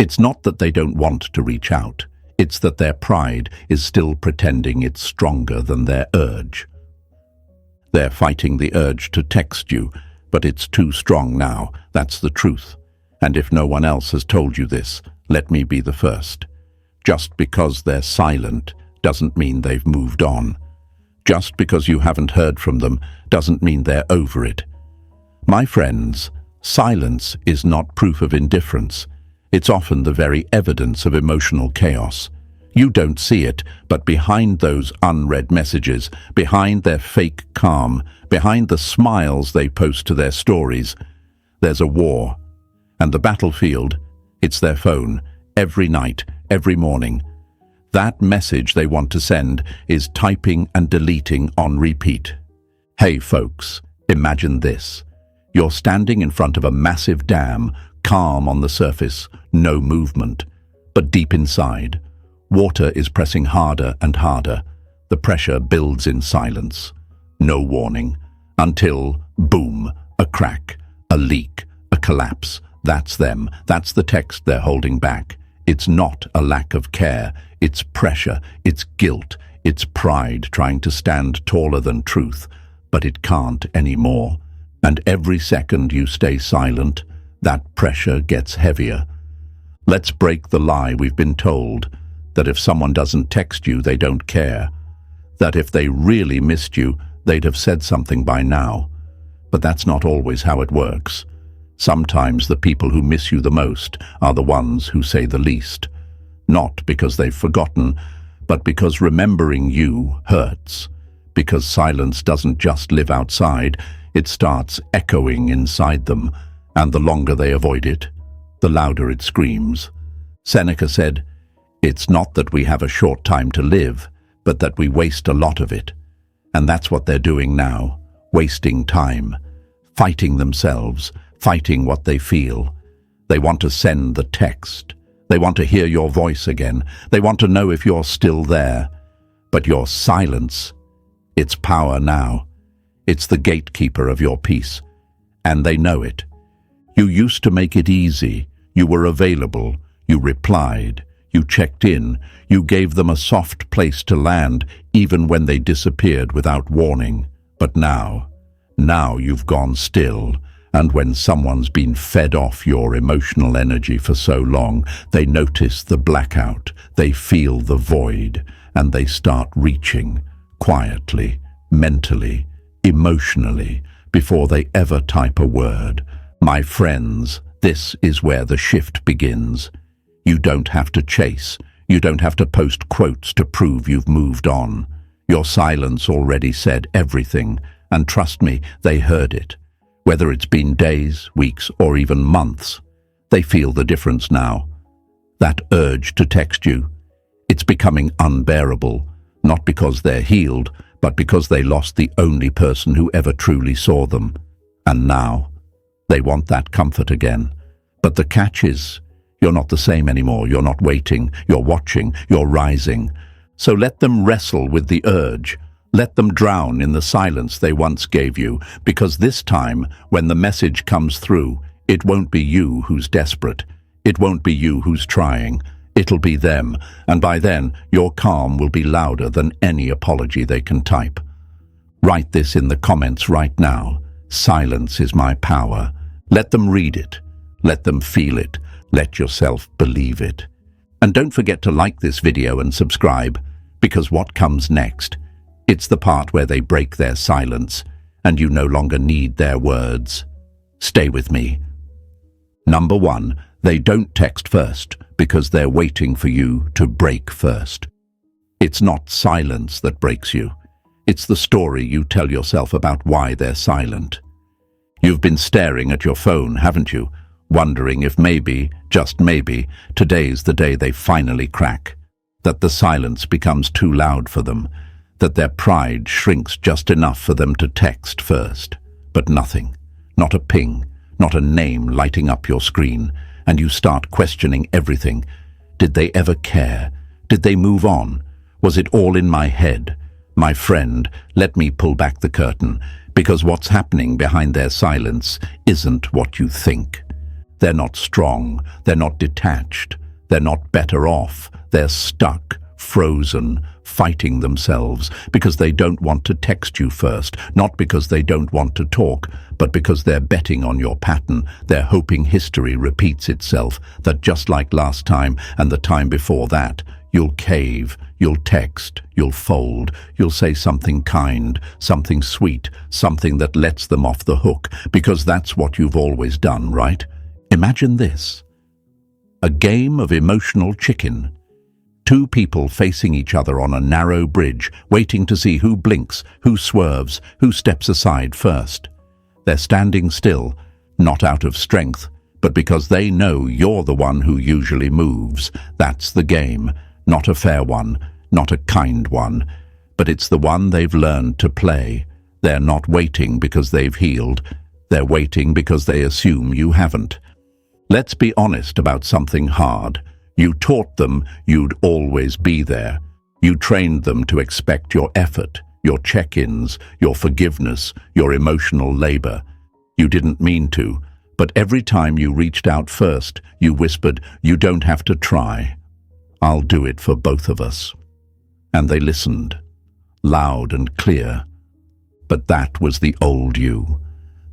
It's not that they don't want to reach out. It's that their pride is still pretending it's stronger than their urge. They're fighting the urge to text you, but it's too strong now. That's the truth. And if no one else has told you this, let me be the first. Just because they're silent doesn't mean they've moved on. Just because you haven't heard from them doesn't mean they're over it. My friends, silence is not proof of indifference. It's often the very evidence of emotional chaos. You don't see it, but behind those unread messages, behind their fake calm, behind the smiles they post to their stories, there's a war. And the battlefield, it's their phone, every night, every morning. That message they want to send is typing and deleting on repeat. Hey folks, imagine this. You're standing in front of a massive dam, calm on the surface, no movement. But deep inside, water is pressing harder and harder. The pressure builds in silence. No warning. Until, boom, a crack, a leak, a collapse. That's them. That's the text they're holding back. It's not a lack of care. It's pressure. It's guilt. It's pride trying to stand taller than truth. But it can't anymore. And every second you stay silent, that pressure gets heavier. Let's break the lie we've been told, that if someone doesn't text you, they don't care. That if they really missed you, they'd have said something by now. But that's not always how it works. Sometimes the people who miss you the most are the ones who say the least. Not because they've forgotten, but because remembering you hurts. Because silence doesn't just live outside, it starts echoing inside them, and the longer they avoid it, the louder it screams. Seneca said, "It's not that we have a short time to live, but that we waste a lot of it." And that's what they're doing now, wasting time, fighting themselves, fighting what they feel. They want to send the text. They want to hear your voice again. They want to know if you're still there. But your silence, it's power now. It's the gatekeeper of your peace. And they know it. You used to make it easy. You were available. You replied. You checked in. You gave them a soft place to land, even when they disappeared without warning. But now you've gone still. And when someone's been fed off your emotional energy for so long, they notice the blackout, they feel the void, and they start reaching, quietly, mentally, emotionally, before they ever type a word. My friends, this is where the shift begins. You don't have to chase. You don't have to post quotes to prove you've moved on. Your silence already said everything, and trust me, they heard it. Whether it's been days, weeks, or even months, they feel the difference now. That urge to text you, it's becoming unbearable, not because they're healed, but because they lost the only person who ever truly saw them. And now, they want that comfort again. But the catch is, you're not the same anymore. You're not waiting, you're watching, you're rising. So let them wrestle with the urge. Let them drown in the silence they once gave you, because this time, when the message comes through, it won't be you who's desperate. It won't be you who's trying. It'll be them, and by then, your calm will be louder than any apology they can type. Write this in the comments right now. Silence is my power. Let them read it. Let them feel it. Let yourself believe it. And don't forget to like this video and subscribe, because what comes next? It's the part where they break their silence, and you no longer need their words. Stay with me. Number 1, they don't text first because they're waiting for you to break first. It's not silence that breaks you. It's the story you tell yourself about why they're silent. You've been staring at your phone, haven't you? Wondering if maybe, just maybe, today's the day they finally crack. That the silence becomes too loud for them. That their pride shrinks just enough for them to text first. But nothing. Not a ping. Not a name lighting up your screen. And you start questioning everything. Did they ever care? Did they move on? Was it all in my head? My friend, let me pull back the curtain, because what's happening behind their silence isn't what you think. They're not strong, they're not detached, they're not better off, they're stuck, frozen, fighting themselves because they don't want to text you first, not because they don't want to talk, but because they're betting on your pattern. They're hoping history repeats itself, that just like last time and the time before that, you'll cave, you'll text, you'll fold, you'll say something kind, something sweet, something that lets them off the hook, because that's what you've always done, right? Imagine this: a game of emotional chicken. Two people facing each other on a narrow bridge, waiting to see who blinks, who swerves, who steps aside first. They're standing still, not out of strength, but because they know you're the one who usually moves. That's the game, not a fair one, not a kind one, but it's the one they've learned to play. They're not waiting because they've healed. They're waiting because they assume you haven't. Let's be honest about something hard. You taught them you'd always be there. You trained them to expect your effort, your check-ins, your forgiveness, your emotional labor. You didn't mean to, but every time you reached out first, you whispered, "You don't have to try. I'll do it for both of us." And they listened, loud and clear. But that was the old you,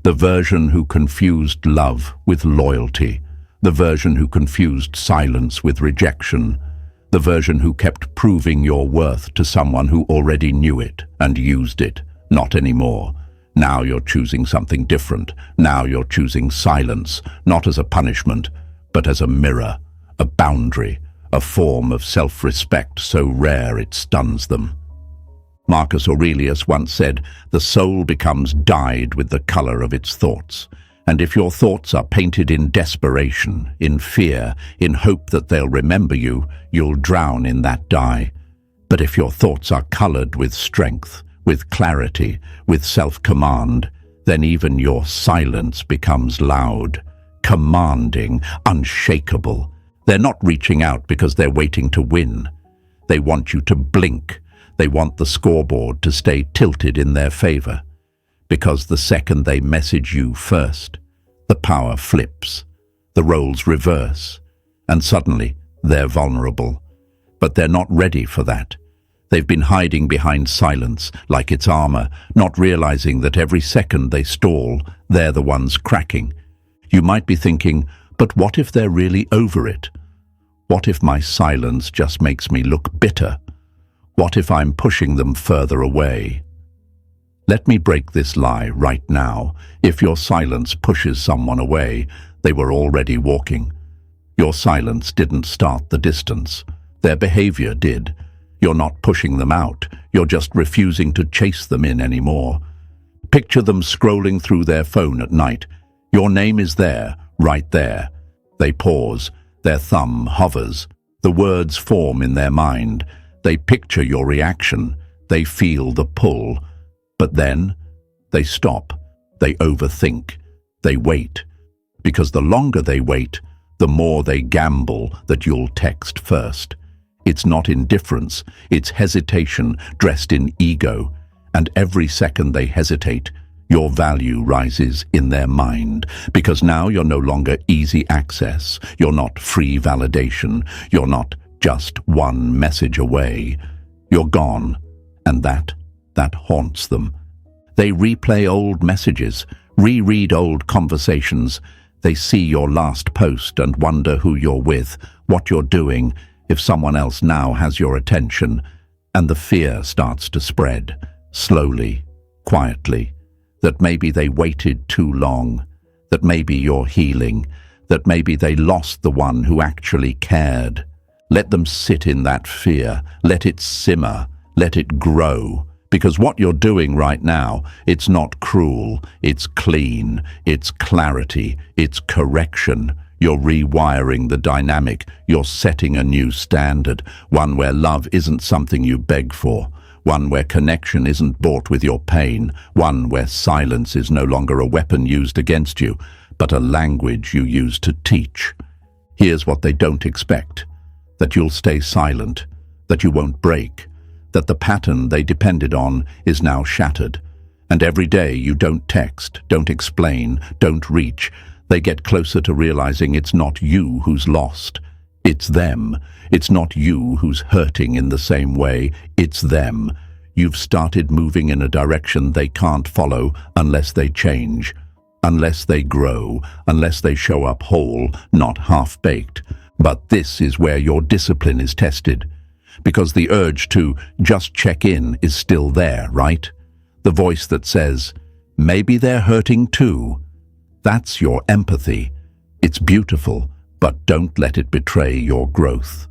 the version who confused love with loyalty, the version who confused silence with rejection, the version who kept proving your worth to someone who already knew it and used it. Not anymore. Now you're choosing something different. Now you're choosing silence, not as a punishment, but as a mirror, a boundary, a form of self-respect so rare it stuns them. Marcus Aurelius once said, "The soul becomes dyed with the color of its thoughts." And if your thoughts are painted in desperation, in fear, in hope that they'll remember you, you'll drown in that dye. But if your thoughts are colored with strength, with clarity, with self-command, then even your silence becomes loud, commanding, unshakable. They're not reaching out because they're waiting to win. They want you to blink. They want the scoreboard to stay tilted in their favor. Because the second they message you first, the power flips, the roles reverse, and suddenly they're vulnerable. But they're not ready for that. They've been hiding behind silence like it's armor, not realizing that every second they stall, they're the ones cracking. You might be thinking, but what if they're really over it? What if my silence just makes me look bitter? What if I'm pushing them further away? Let me break this lie right now. If your silence pushes someone away, they were already walking. Your silence didn't start the distance. Their behavior did. You're not pushing them out. You're just refusing to chase them in anymore. Picture them scrolling through their phone at night. Your name is there, right there. They pause. Their thumb hovers. The words form in their mind. They picture your reaction. They feel the pull. But then they stop, they overthink, they wait. Because the longer they wait, the more they gamble that you'll text first. It's not indifference, it's hesitation dressed in ego. And every second they hesitate, your value rises in their mind. Because now you're no longer easy access, you're not free validation, you're not just one message away. You're gone, and that haunts them. They replay old messages, reread old conversations. They see your last post and wonder who you're with, what you're doing, if someone else now has your attention. And the fear starts to spread, slowly, quietly, that maybe they waited too long, that maybe you're healing, that maybe they lost the one who actually cared. Let them sit in that fear, let it simmer, let it grow. Because what you're doing right now, it's not cruel, it's clean, it's clarity, it's correction. You're rewiring the dynamic, you're setting a new standard, one where love isn't something you beg for, one where connection isn't bought with your pain, one where silence is no longer a weapon used against you, but a language you use to teach. Here's what they don't expect: that you'll stay silent, that you won't break, that the pattern they depended on is now shattered. And every day you don't text, don't explain, don't reach, They get closer to realizing it's not you who's lost. It's them. It's not you who's hurting in the same way. It's them. You've started moving in a direction they can't follow unless they change, unless they grow, unless they show up whole, not half-baked. But this is where your discipline is tested. Because the urge to just check in is still there, right? The voice that says, maybe they're hurting too. That's your empathy. It's beautiful, but don't let it betray your growth.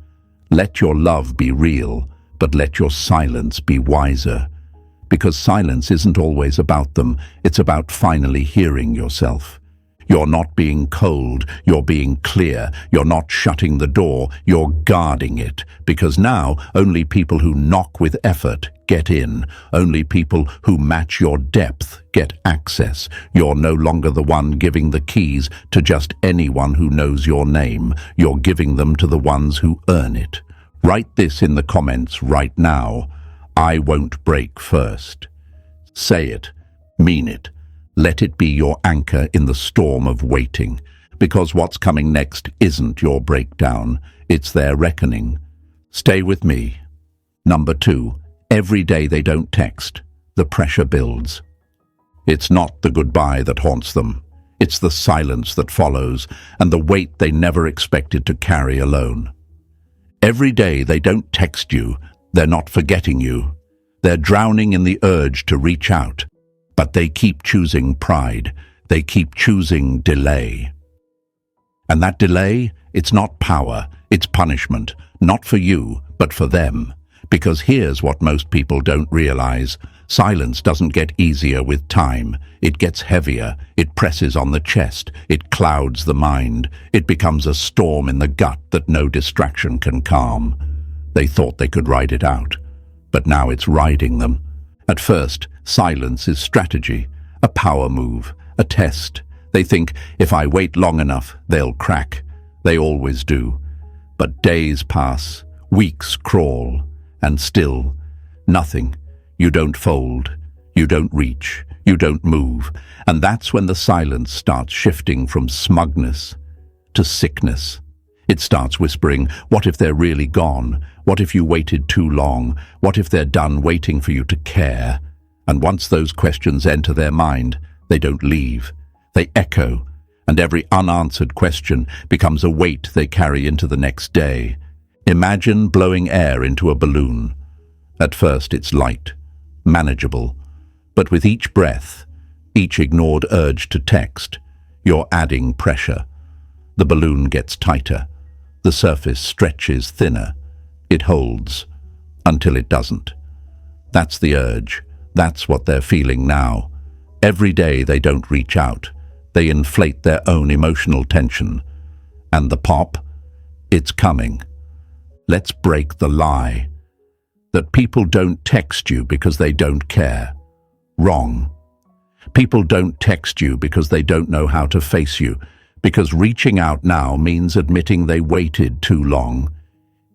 Let your love be real, but let your silence be wiser. Because silence isn't always about them, it's about finally hearing yourself. You're not being cold, you're being clear. You're not shutting the door, you're guarding it. Because now, only people who knock with effort get in. Only people who match your depth get access. You're no longer the one giving the keys to just anyone who knows your name. You're giving them to the ones who earn it. Write this in the comments right now. I won't break first. Say it. Mean it. Let it be your anchor in the storm of waiting, because what's coming next isn't your breakdown, it's their reckoning. Stay with me. Number 2, every day they don't text, the pressure builds. It's not the goodbye that haunts them, it's the silence that follows, and the weight they never expected to carry alone. Every day they don't text you, they're not forgetting you. They're drowning in the urge to reach out. But they keep choosing pride. They keep choosing delay. And that delay, it's not power, it's punishment. Not for you, but for them. Because here's what most people don't realize. Silence doesn't get easier with time. It gets heavier. It presses on the chest. It clouds the mind. It becomes a storm in the gut that no distraction can calm. They thought they could ride it out. But now it's riding them. At first, silence is strategy, a power move, a test. They think, if I wait long enough, they'll crack. They always do. But days pass, weeks crawl, and still, nothing. You don't fold, you don't reach, you don't move. And that's when the silence starts shifting from smugness to sickness. It starts whispering, what if they're really gone? What if you waited too long? What if they're done waiting for you to care? And once those questions enter their mind, they don't leave. They echo, and every unanswered question becomes a weight they carry into the next day. Imagine blowing air into a balloon. At first it's light, manageable, but with each breath, each ignored urge to text, you're adding pressure. The balloon gets tighter. The surface stretches thinner. It holds until it doesn't. That's the urge. That's what they're feeling now. Every day they don't reach out. They inflate their own emotional tension. And the pop? It's coming. Let's break the lie that people don't text you because they don't care. Wrong. People don't text you because they don't know how to face you. Because reaching out now means admitting they waited too long.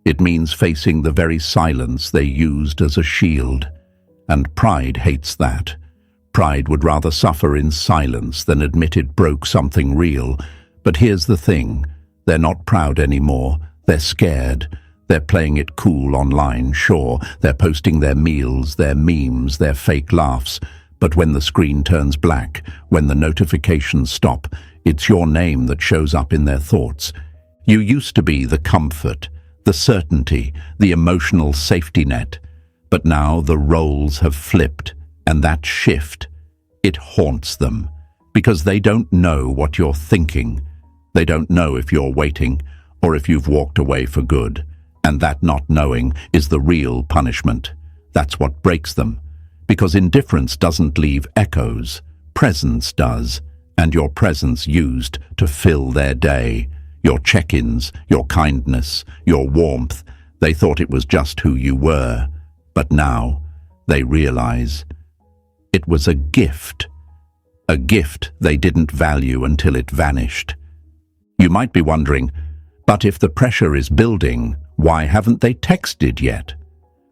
It means facing the very silence they used as a shield. And pride hates that. Pride would rather suffer in silence than admit it broke something real. But here's the thing. They're not proud anymore. They're scared. They're playing it cool online, sure. They're posting their meals, their memes, their fake laughs. But when the screen turns black, when the notifications stop, it's your name that shows up in their thoughts. You used to be the comfort, the certainty, the emotional safety net. But now the roles have flipped, and that shift, it haunts them. Because they don't know what you're thinking. They don't know if you're waiting, or if you've walked away for good. And that not knowing is the real punishment. That's what breaks them. Because indifference doesn't leave echoes. Presence does. And your presence used to fill their day. Your check-ins, your kindness, your warmth. They thought it was just who you were. But now they realize it was a gift. A gift they didn't value until it vanished. You might be wondering, but if the pressure is building, why haven't they texted yet?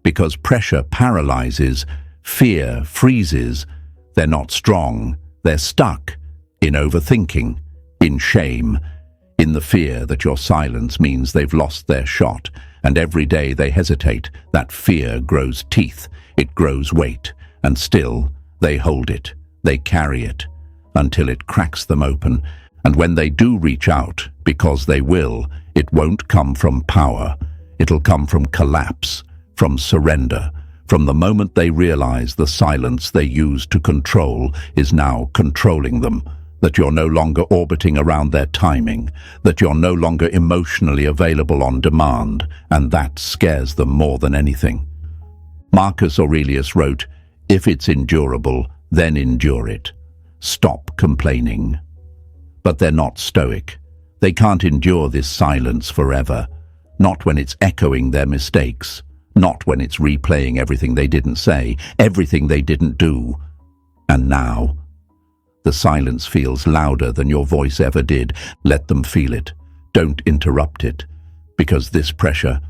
Because pressure paralyzes, fear freezes. They're not strong, they're stuck. In overthinking, in shame, in the fear that your silence means they've lost their shot, and every day they hesitate, that fear grows teeth, it grows weight, and still they hold it, they carry it, until it cracks them open, and when they do reach out, because they will, it won't come from power, it'll come from collapse, from surrender, from the moment they realize the silence they used to control is now controlling them, that you're no longer orbiting around their timing, that you're no longer emotionally available on demand, and that scares them more than anything. Marcus Aurelius wrote, "If it's endurable, then endure it. Stop complaining." But they're not Stoic. They can't endure this silence forever, not when it's echoing their mistakes, not when it's replaying everything they didn't say, everything they didn't do. And now, the silence feels louder than your voice ever did. Let them feel it. Don't interrupt it, because this pressure,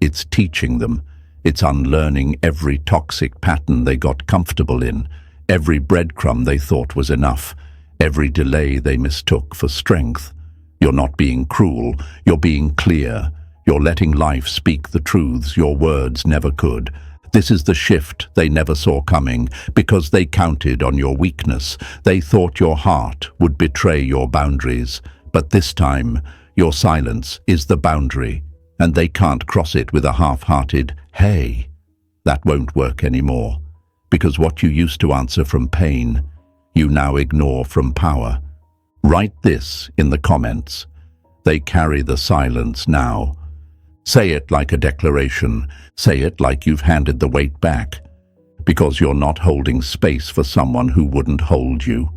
it's teaching them. It's unlearning every toxic pattern they got comfortable in, every breadcrumb they thought was enough, every delay they mistook for strength. You're not being cruel, you're being clear. You're letting life speak the truths your words never could. This is the shift they never saw coming, because they counted on your weakness. They thought your heart would betray your boundaries. But this time, your silence is the boundary, and they can't cross it with a half-hearted, "Hey." That won't work anymore, because what you used to answer from pain, you now ignore from power. Write this in the comments. They carry the silence now. Say it like a declaration. Say it like you've handed the weight back, because you're not holding space for someone who wouldn't hold you.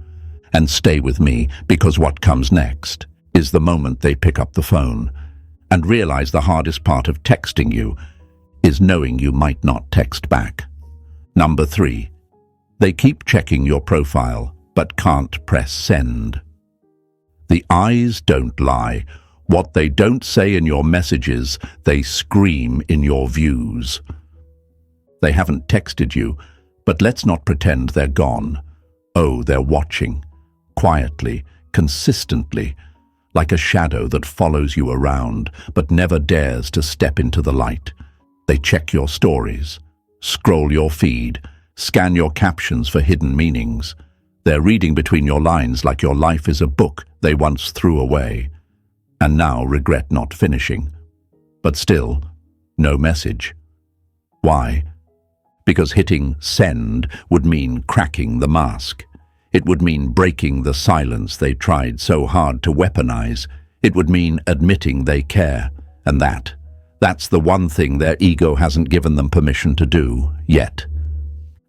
And stay with me, because what comes next is the moment they pick up the phone and realize the hardest part of texting you is knowing you might not text back. Number 3, they keep checking your profile but can't press send. The eyes don't lie. What they don't say in your messages, they scream in your views. They haven't texted you, but let's not pretend they're gone. Oh, they're watching, quietly, consistently, like a shadow that follows you around, but never dares to step into the light. They check your stories, scroll your feed, scan your captions for hidden meanings. They're reading between your lines like your life is a book they once threw away, and now regret not finishing. But still, no message. Why? Because hitting send would mean cracking the mask. It would mean breaking the silence they tried so hard to weaponize. It would mean admitting they care, and that's the one thing their ego hasn't given them permission to do, yet.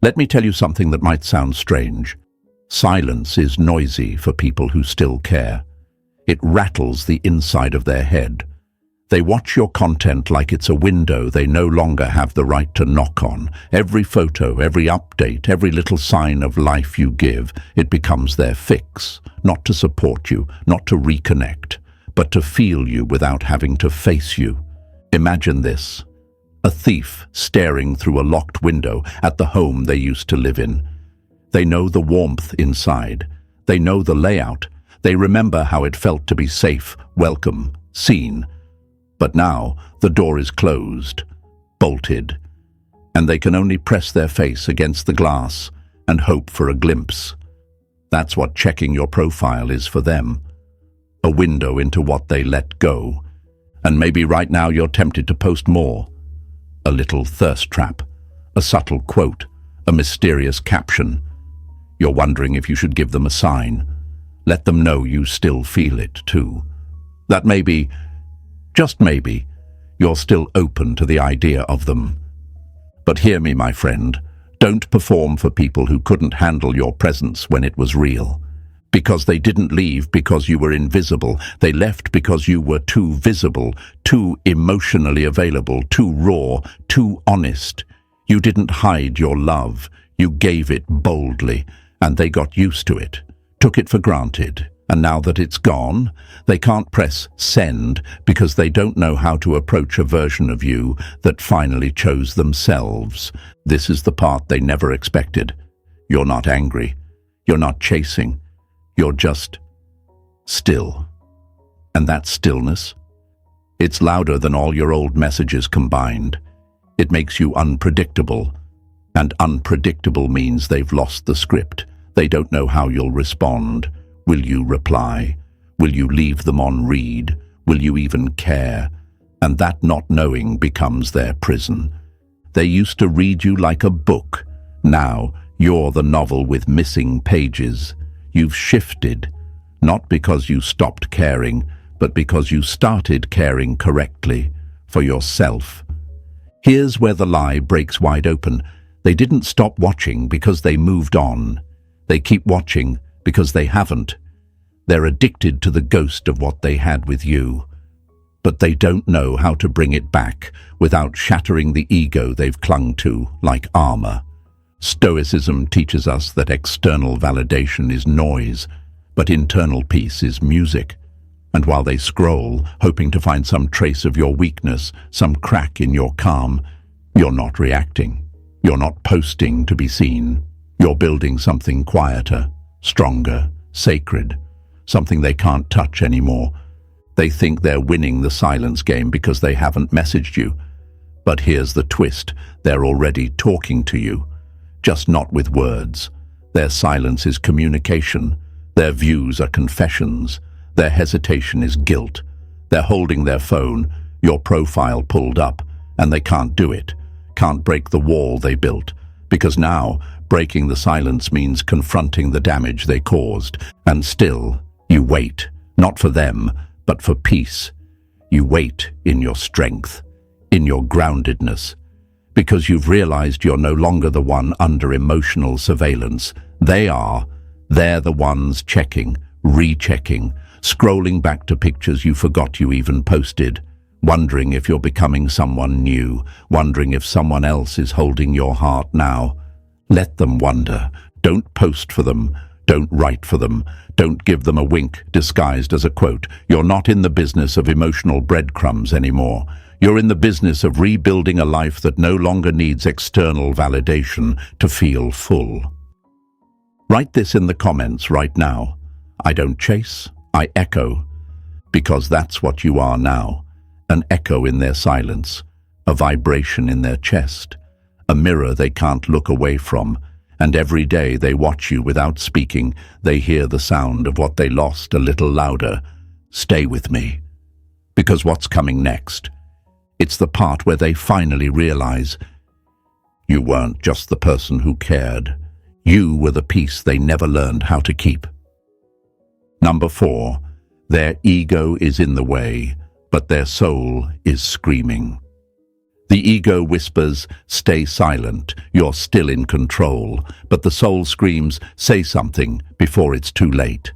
Let me tell you something that might sound strange. Silence is noisy for people who still care. It rattles the inside of their head. They watch your content like it's a window they no longer have the right to knock on. Every photo, every update, every little sign of life you give, it becomes their fix, not to support you, not to reconnect, but to feel you without having to face you. Imagine this: a thief staring through a locked window at the home they used to live in. They know the warmth inside. They know the layout. They remember how it felt to be safe, welcome, seen. But now the door is closed, bolted, and they can only press their face against the glass and hope for a glimpse. That's what checking your profile is for them. A window into what they let go. And maybe right now you're tempted to post more. A little thirst trap, a subtle quote, a mysterious caption. You're wondering if you should give them a sign. Let them know you still feel it too. That maybe, just maybe, you're still open to the idea of them. But hear me, my friend, don't perform for people who couldn't handle your presence when it was real. Because they didn't leave because you were invisible. They left because you were too visible, too emotionally available, too raw, too honest. You didn't hide your love. You gave it boldly, and they got used to it, took it for granted. And now that it's gone, they can't press send because they don't know how to approach a version of you that finally chose themselves. This is the part they never expected. You're not angry. You're not chasing. You're just still. And that stillness? It's louder than all your old messages combined. It makes you unpredictable. And unpredictable means they've lost the script. They don't know how you'll respond. Will you reply? Will you leave them on read? Will you even care? And that not knowing becomes their prison. They used to read you like a book. Now you're the novel with missing pages. You've shifted, not because you stopped caring, but because you started caring correctly, for yourself. Here's where the lie breaks wide open. They didn't stop watching because they moved on. They keep watching because they haven't. They're addicted to the ghost of what they had with you. But they don't know how to bring it back without shattering the ego they've clung to like armor. Stoicism teaches us that external validation is noise, but internal peace is music. And while they scroll, hoping to find some trace of your weakness, some crack in your calm, you're not reacting. You're not posting to be seen. You're building something quieter, stronger, sacred, something they can't touch anymore. They think they're winning the silence game because they haven't messaged you. But here's the twist. They're already talking to you, just not with words. Their silence is communication. Their views are confessions. Their hesitation is guilt. They're holding their phone, your profile pulled up, and they can't do it, can't break the wall they built, because now breaking the silence means confronting the damage they caused. And still, you wait, not for them, but for peace. You wait in your strength, in your groundedness, because you've realized you're no longer the one under emotional surveillance. They're the ones checking, rechecking, scrolling back to pictures you forgot you even posted, wondering if you're becoming someone new, wondering if someone else is holding your heart now. Let them wonder. Don't post for them. Don't write for them. Don't give them a wink disguised as a quote. You're not in the business of emotional breadcrumbs anymore. You're in the business of rebuilding a life that no longer needs external validation to feel full. Write this in the comments right now. I don't chase, I echo, because that's what you are now. An echo in their silence, a vibration in their chest, a mirror they can't look away from. And every day they watch you without speaking, they hear the sound of what they lost a little louder. Stay with me. Because what's coming next? It's the part where they finally realize you weren't just the person who cared. You were the piece they never learned how to keep. Number 4, their ego is in the way, but their soul is screaming. The ego whispers, stay silent, you're still in control, but the soul screams, say something before it's too late.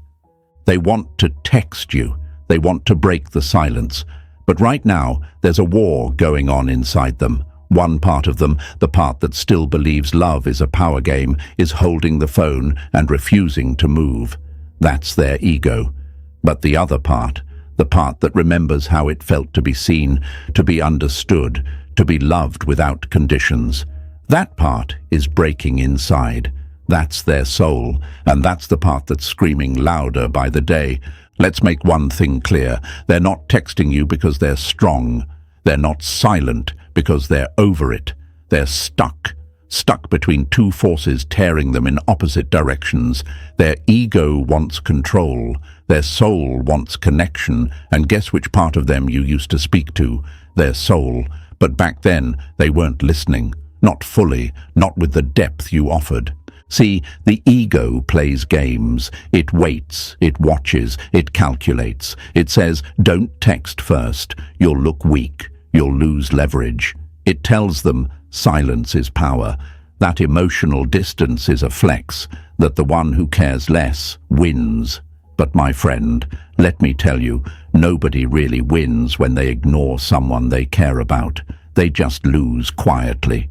They want to text you, they want to break the silence, but right now there's a war going on inside them. One part of them, the part that still believes love is a power game, is holding the phone and refusing to move. That's their ego. But the other part, the part that remembers how it felt to be seen, to be understood, to be loved without conditions, that part is breaking inside. That's their soul, and that's the part that's screaming louder by the day. Let's make one thing clear. They're not texting you because they're strong. They're not silent because they're over it. They're stuck between two forces tearing them in opposite directions. Their ego wants control. Their soul wants connection. And guess which part of them you used to speak to? Their soul. But back then, they weren't listening. Not fully, not with the depth you offered. See, the ego plays games. It waits, it watches, it calculates. It says, don't text first. You'll look weak. You'll lose leverage. It tells them silence is power. That emotional distance is a flex, that the one who cares less wins. But my friend, let me tell you, nobody really wins when they ignore someone they care about. They just lose quietly.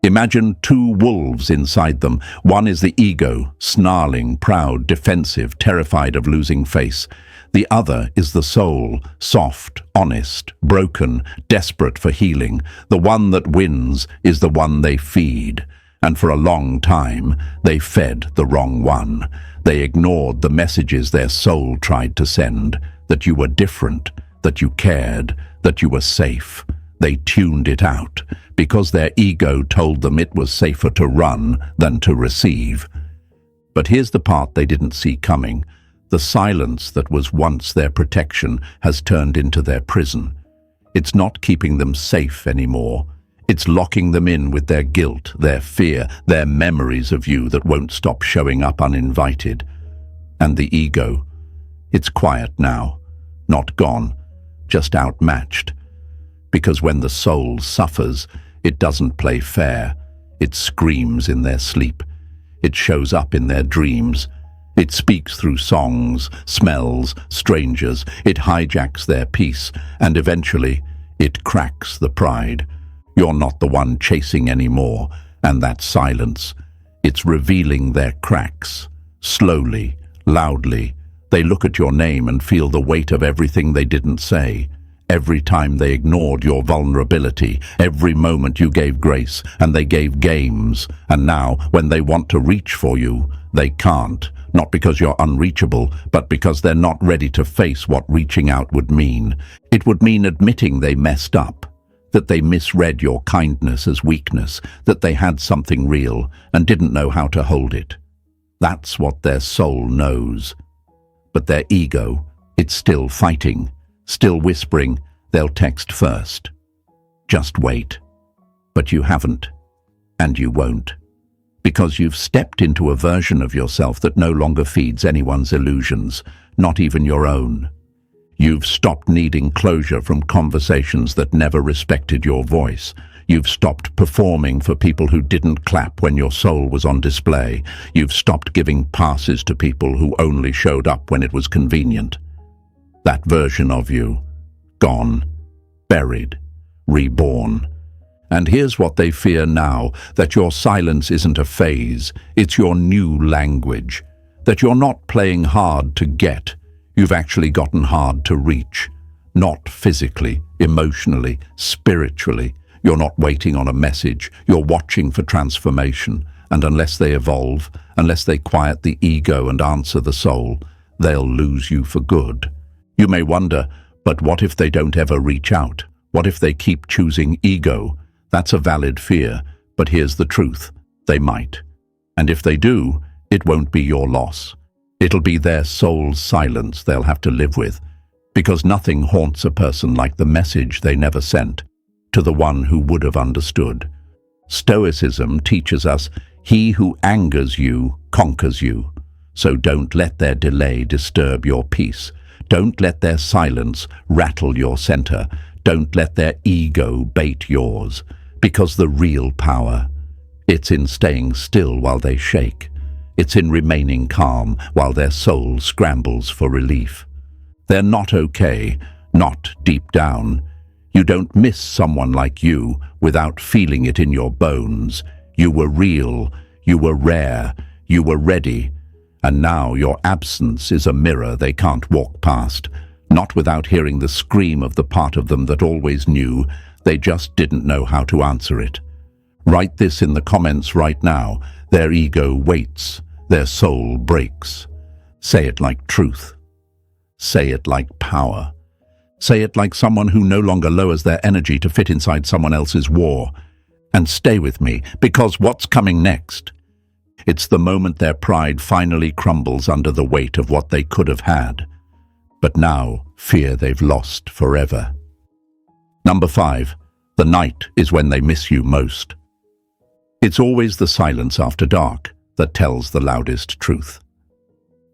Imagine two wolves inside them. One is the ego, snarling, proud, defensive, terrified of losing face. The other is the soul, soft, honest, broken, desperate for healing. The one that wins is the one they feed. And for a long time, they fed the wrong one. They ignored the messages their soul tried to send, that you were different, that you cared, that you were safe. They tuned it out, because their ego told them it was safer to run than to receive. But here's the part they didn't see coming. The silence that was once their protection has turned into their prison. It's not keeping them safe anymore. It's locking them in with their guilt, their fear, their memories of you that won't stop showing up uninvited. And the ego, it's quiet now, not gone, just outmatched. Because when the soul suffers, it doesn't play fair. It screams in their sleep. It shows up in their dreams. It speaks through songs, smells, strangers. It hijacks their peace, and eventually, it cracks the pride. You're not the one chasing anymore, and that silence, it's revealing their cracks. Slowly, loudly, they look at your name and feel the weight of everything they didn't say. Every time they ignored your vulnerability, every moment you gave grace, and they gave games. And now, when they want to reach for you, they can't. Not because you're unreachable, but because they're not ready to face what reaching out would mean. It would mean admitting they messed up, that they misread your kindness as weakness, that they had something real and didn't know how to hold it. That's what their soul knows. But their ego, it's still fighting, still whispering, they'll text first. Just wait. But you haven't, and you won't. Because you've stepped into a version of yourself that no longer feeds anyone's illusions, not even your own. You've stopped needing closure from conversations that never respected your voice. You've stopped performing for people who didn't clap when your soul was on display. You've stopped giving passes to people who only showed up when it was convenient. That version of you, gone, buried, reborn. And here's what they fear now, that your silence isn't a phase, it's your new language. That you're not playing hard to get, you've actually gotten hard to reach. Not physically, emotionally, spiritually. You're not waiting on a message, you're watching for transformation. And unless they evolve, unless they quiet the ego and answer the soul, they'll lose you for good. You may wonder, but what if they don't ever reach out? What if they keep choosing ego? That's a valid fear, but here's the truth. They might. And if they do, it won't be your loss. It'll be their soul's silence they'll have to live with, because nothing haunts a person like the message they never sent to the one who would have understood. Stoicism teaches us, he who angers you conquers you. So don't let their delay disturb your peace. Don't let their silence rattle your center. Don't let their ego bait yours. Because the real power, it's in staying still while they shake. It's in remaining calm while their soul scrambles for relief. They're not okay, not deep down. You don't miss someone like you without feeling it in your bones. You were real, you were rare, you were ready. And now your absence is a mirror they can't walk past, not without hearing the scream of the part of them that always knew. They just didn't know how to answer it. Write this in the comments right now. Their ego waits, their soul breaks. Say it like truth. Say it like power. Say it like someone who no longer lowers their energy to fit inside someone else's war. And stay with me, because what's coming next? It's the moment their pride finally crumbles under the weight of what they could have had. But now, fear they've lost forever. Number 5. The night is when they miss you most. It's always the silence after dark that tells the loudest truth.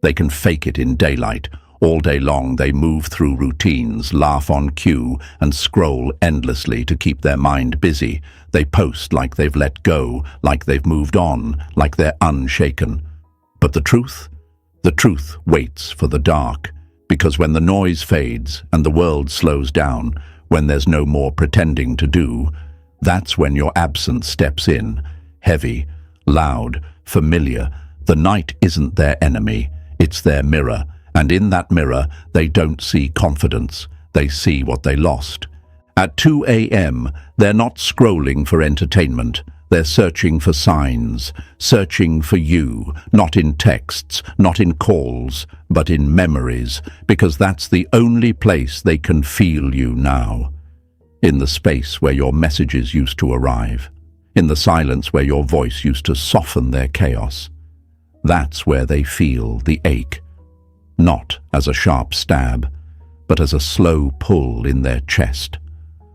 They can fake it in daylight. All day long they move through routines, laugh on cue, and scroll endlessly to keep their mind busy. They post like they've let go, like they've moved on, like they're unshaken. But the truth waits for the dark, because when the noise fades and the world slows down, when there's no more pretending to do, that's when your absence steps in, heavy, loud, familiar. The night isn't their enemy, it's their mirror. And in that mirror, they don't see confidence. They see what they lost. At 2 a.m., they're not scrolling for entertainment. They're searching for signs, searching for you, not in texts, not in calls, but in memories, because that's the only place they can feel you now. In the space where your messages used to arrive, in the silence where your voice used to soften their chaos. That's where they feel the ache, not as a sharp stab, but as a slow pull in their chest,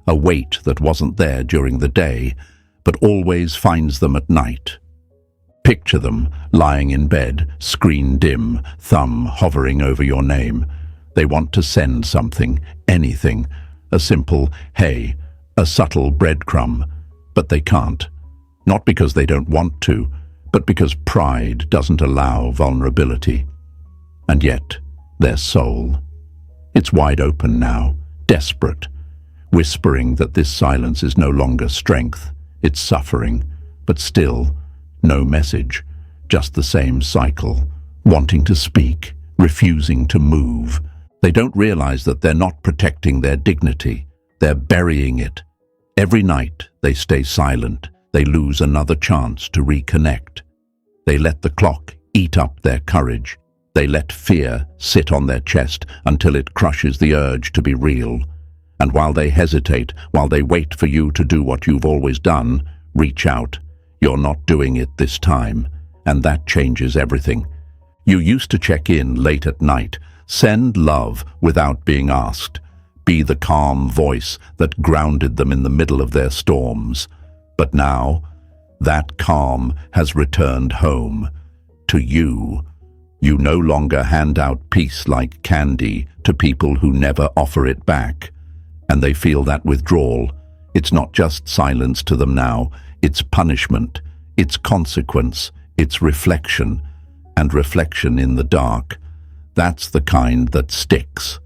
a weight that wasn't there during the day, but always finds them at night. Picture them lying in bed, screen dim, thumb hovering over your name. They want to send something, anything, a simple hey, a subtle breadcrumb, but they can't. Not because they don't want to, but because pride doesn't allow vulnerability. And yet, their soul, it's wide open now, desperate, whispering that this silence is no longer strength, it's suffering, but still, no message, just the same cycle, wanting to speak, refusing to move. They don't realize that they're not protecting their dignity, they're burying it. Every night they stay silent, they lose another chance to reconnect. They let the clock eat up their courage. They let fear sit on their chest until it crushes the urge to be real. And while they hesitate, while they wait for you to do what you've always done, reach out. You're not doing it this time, and that changes everything. You used to check in late at night, send love without being asked, be the calm voice that grounded them in the middle of their storms. But now, that calm has returned home. To you. You no longer hand out peace like candy to people who never offer it back. And they feel that withdrawal. It's not just silence to them now, it's punishment, it's consequence, it's reflection, and reflection in the dark. That's the kind that sticks.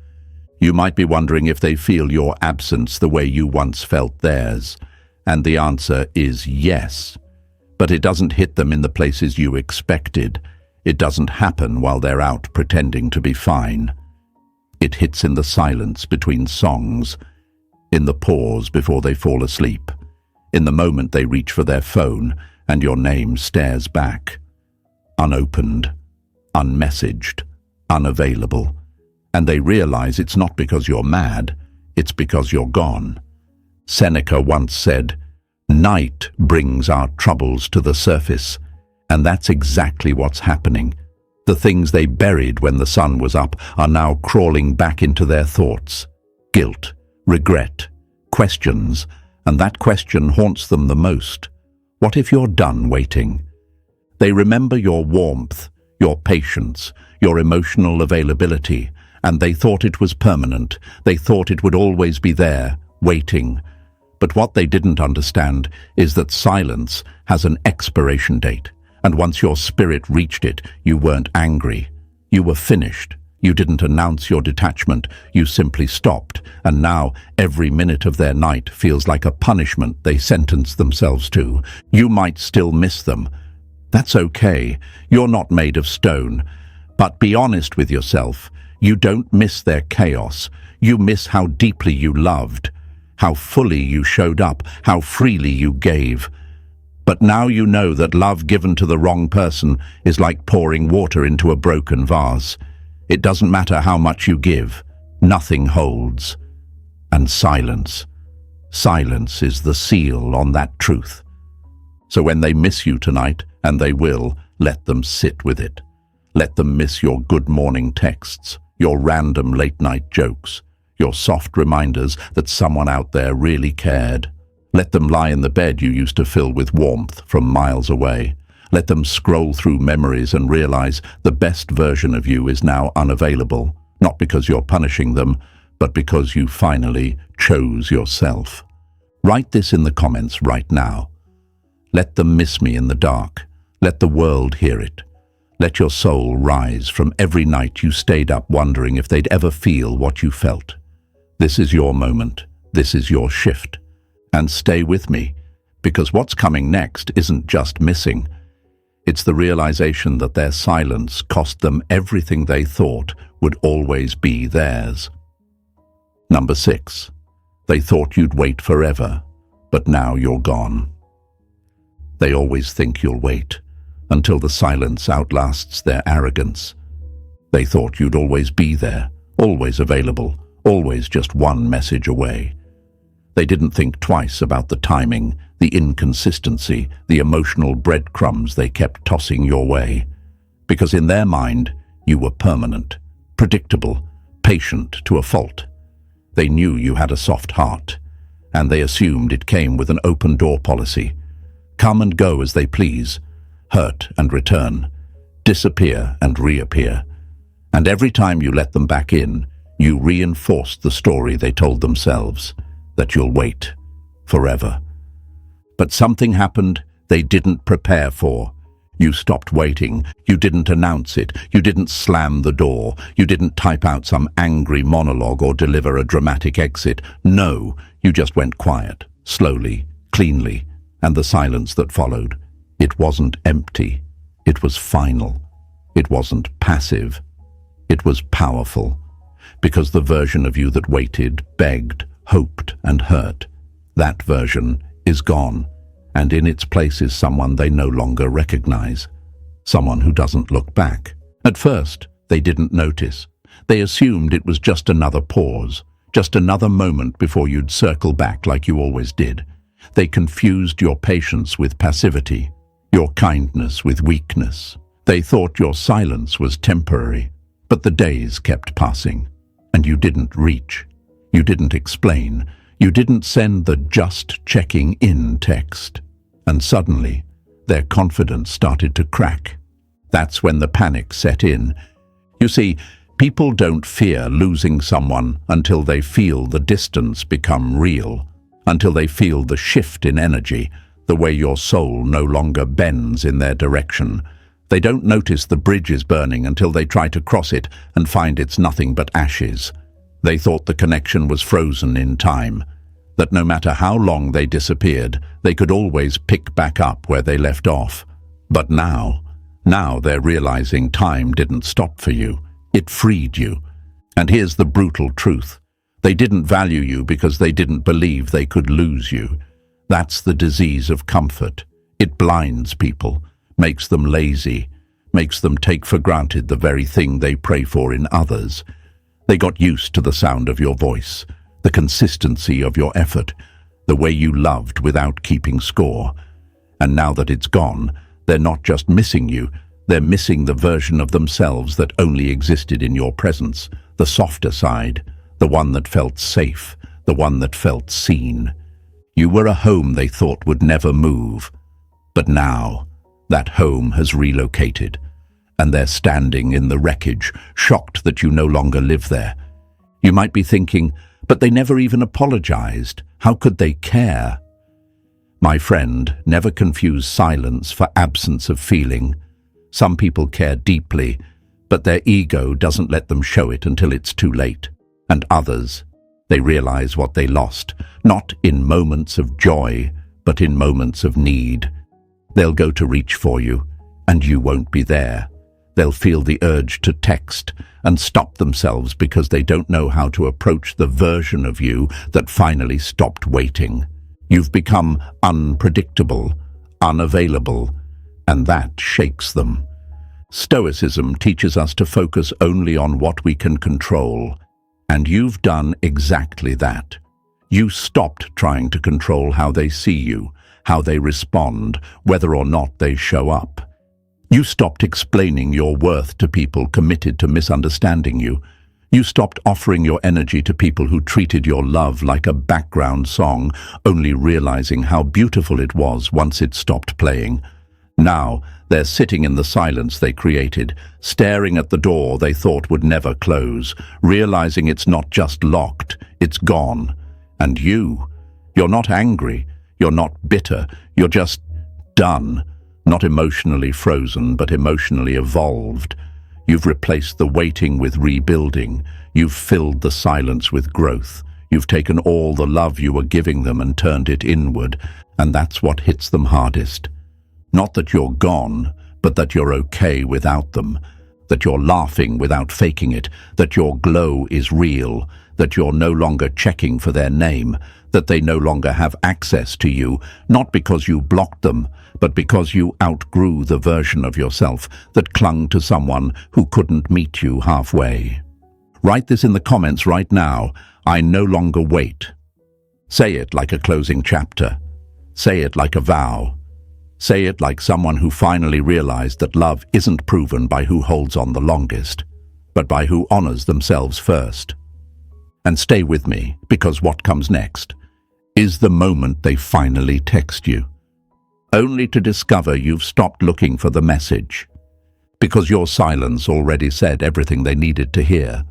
You might be wondering if they feel your absence the way you once felt theirs, and the answer is yes. But it doesn't hit them in the places you expected. It doesn't happen while they're out pretending to be fine. It hits in the silence between songs, in the pause before they fall asleep, in the moment they reach for their phone and your name stares back. Unopened, unmessaged, unavailable. And they realize it's not because you're mad, it's because you're gone. Seneca once said, "Night brings our troubles to the surface," and that's exactly what's happening. The things they buried when the sun was up are now crawling back into their thoughts. Guilt, regret, questions, and that question haunts them the most. What if you're done waiting? They remember your warmth, your patience, your emotional availability, and they thought it was permanent. They thought it would always be there, waiting. But what they didn't understand is that silence has an expiration date, and once your spirit reached it, you weren't angry. You were finished. You didn't announce your detachment, you simply stopped, and now every minute of their night feels like a punishment they sentenced themselves to. You might still miss them. That's okay, you're not made of stone. But be honest with yourself, you don't miss their chaos, you miss how deeply you loved, how fully you showed up, how freely you gave. But now you know that love given to the wrong person is like pouring water into a broken vase. It doesn't matter how much you give, nothing holds. And silence. Silence is the seal on that truth. So when they miss you tonight, and they will, let them sit with it. Let them miss your good morning texts, your random late-night jokes, your soft reminders that someone out there really cared. Let them lie in the bed you used to fill with warmth from miles away. Let them scroll through memories and realize the best version of you is now unavailable, not because you're punishing them, but because you finally chose yourself. Write this in the comments right now. Let them miss me in the dark. Let the world hear it. Let your soul rise from every night you stayed up wondering if they'd ever feel what you felt. This is your moment. This is your shift. And stay with me, because what's coming next isn't just missing. It's the realization that their silence cost them everything they thought would always be theirs. Number 6. They thought you'd wait forever, but now you're gone. They always think you'll wait, until the silence outlasts their arrogance. They thought you'd always be there, always available, always just one message away. They didn't think twice about the timing, the inconsistency, the emotional breadcrumbs they kept tossing your way. Because in their mind, you were permanent, predictable, patient to a fault. They knew you had a soft heart, and they assumed it came with an open-door policy. Come and go as they please, hurt and return, disappear and reappear. And every time you let them back in, you reinforced the story they told themselves, that you'll wait forever. But something happened they didn't prepare for. You stopped waiting. You didn't announce it. You didn't slam the door. You didn't type out some angry monologue or deliver a dramatic exit. No, you just went quiet, slowly, cleanly, and the silence that followed. It wasn't empty. It was final. It wasn't passive. It was powerful. Because the version of you that waited, begged, hoped, and hurt, that version is gone, and in its place is someone they no longer recognize. Someone who doesn't look back. At first, they didn't notice. They assumed it was just another pause, just another moment before you'd circle back like you always did. They confused your patience with passivity, your kindness with weakness. They thought your silence was temporary, but the days kept passing, and you didn't reach. You didn't explain. You didn't send the just checking in text. And suddenly, their confidence started to crack. That's when the panic set in. You see, people don't fear losing someone until they feel the distance become real, until they feel the shift in energy, the way your soul no longer bends in their direction. They don't notice the bridge is burning until they try to cross it and find it's nothing but ashes. They thought the connection was frozen in time, that no matter how long they disappeared, they could always pick back up where they left off. But now they're realizing time didn't stop for you. It freed you. And here's the brutal truth. They didn't value you because they didn't believe they could lose you. That's the disease of comfort. It blinds people, makes them lazy, makes them take for granted the very thing they pray for in others. They got used to the sound of your voice, the consistency of your effort, the way you loved without keeping score. And now that it's gone, they're not just missing you, they're missing the version of themselves that only existed in your presence, the softer side, the one that felt safe, the one that felt seen. You were a home they thought would never move. But now, that home has relocated, and they're standing in the wreckage, shocked that you no longer live there. You might be thinking, but they never even apologized. How could they care? My friend, never confuse silence for absence of feeling. Some people care deeply, but their ego doesn't let them show it until it's too late. And others, they realize what they lost, not in moments of joy, but in moments of need. They'll go to reach for you, and you won't be there. They'll feel the urge to text and stop themselves because they don't know how to approach the version of you that finally stopped waiting. You've become unpredictable, unavailable, and that shakes them. Stoicism teaches us to focus only on what we can control, and you've done exactly that. You stopped trying to control how they see you, how they respond, whether or not they show up. You stopped explaining your worth to people committed to misunderstanding you. You stopped offering your energy to people who treated your love like a background song, only realizing how beautiful it was once it stopped playing. Now, they're sitting in the silence they created, staring at the door they thought would never close, realizing it's not just locked, it's gone. And you're not angry, you're not bitter, you're just done. Not emotionally frozen, but emotionally evolved. You've replaced the waiting with rebuilding. You've filled the silence with growth. You've taken all the love you were giving them and turned it inward, and that's what hits them hardest. Not that you're gone, but that you're okay without them, that you're laughing without faking it, that your glow is real, that you're no longer checking for their name, that they no longer have access to you, not because you blocked them, but because you outgrew the version of yourself that clung to someone who couldn't meet you halfway. Write this in the comments right now. I no longer wait. Say it like a closing chapter. Say it like a vow. Say it like someone who finally realized that love isn't proven by who holds on the longest, but by who honors themselves first. And stay with me, because what comes next is the moment they finally text you, only to discover you've stopped looking for the message, because your silence already said everything they needed to hear.